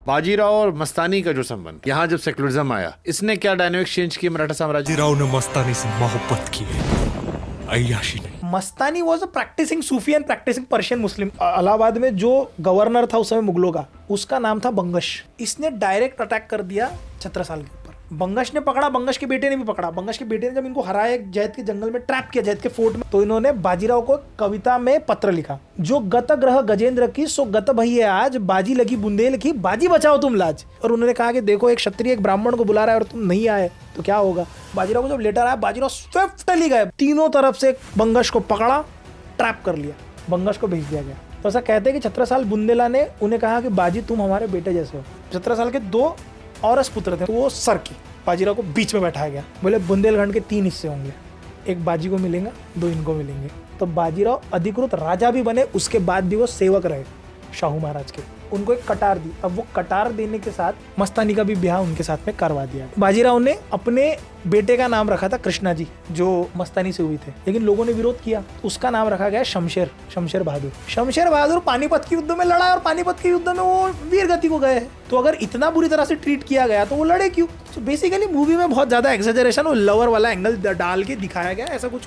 बाजीराव और मस्तानी का जो संबंध, यहाँ जब सेकुलरिज्म आया, इसने क्या डायनेमिक्स चेंज किए मराठा साम्राज्य? बाजीराव ने मस्तानी से मोहब्बत की है, अय्याशी नहीं। Mastani was a practising Sufi and practising Persian Muslim. Allahabad में जो गवर्नर था उस समय मुगलों का, उसका नाम था बंगश। इसने डायरेक्ट अटैक कर दिया छत्रसाल के ऊपर। बंगश ने पकड़ा, बंगश के बेटे ने भी पकड़ा। बंगश के बेटे ने जब इनको हराया जैद के जंगल में, ट्रैप किया जैद के फोर्ट में, तो इन्होंने बाजीराव को कविता में पत्र लिखा, जो गत ग्रह गजेंद्र की सो गत भई आज, बाजी लगी बुंदेल की बाजी बचाओ तुम लाज। और उन्होंने कहा कि देखो एक क्षत्रिय एक ब्राह्मण को बुला रहा है और तुम नहीं आए तो क्या होगा। बाजीराव को जब लेटर आया, बाजीराव स्विफ्टली गए, तीनों तरफ से बंगश को पकड़ा, ट्रैप कर लिया, बंगश को भेज दिया गया। तो ऐसा कहते हैं कि छत्रसाल बुंदेला ने उन्हें कहा कि बाजी तुम हमारे बेटे जैसे हो। छत्रसाल के 2 औरस पुत्र थे, तो वो सर की, बाजीराव को बीच में बैठाया गया। बोले बुंदेलखंड के 3 हिस्से होंगे, एक बाजी को मिलेंगे, 2 इनको मिलेंगे। तो बाजीराव अधिकृत राजा भी बने, उसके बाद भी वो सेवक रहे शाहू महाराज के। उनको एक कटार दी। अब वो कटार देने के साथ मस्तानी का भी ब्याह उनके साथ में करवा दिया। बाजीराव ने अपने बेटे का नाम रखा था कृष्णा जी, जो मस्तानी से हुई थे, लेकिन लोगों ने विरोध किया। उसका नाम रखा गया शमशेर, शमशेर बहादुर। शमशेर बहादुर पानीपत के युद्ध में लड़ा और पानीपत के युद्ध में वो वीर गति को गए। तो अगर इतना बुरी तरह से ट्रीट किया गया तो वो लड़े क्यों? तो बेसिकली मूवी में बहुत ज्यादा एक्सेजरेशन और लवर वाला एंगल डाल के दिखाया गया, ऐसा कुछ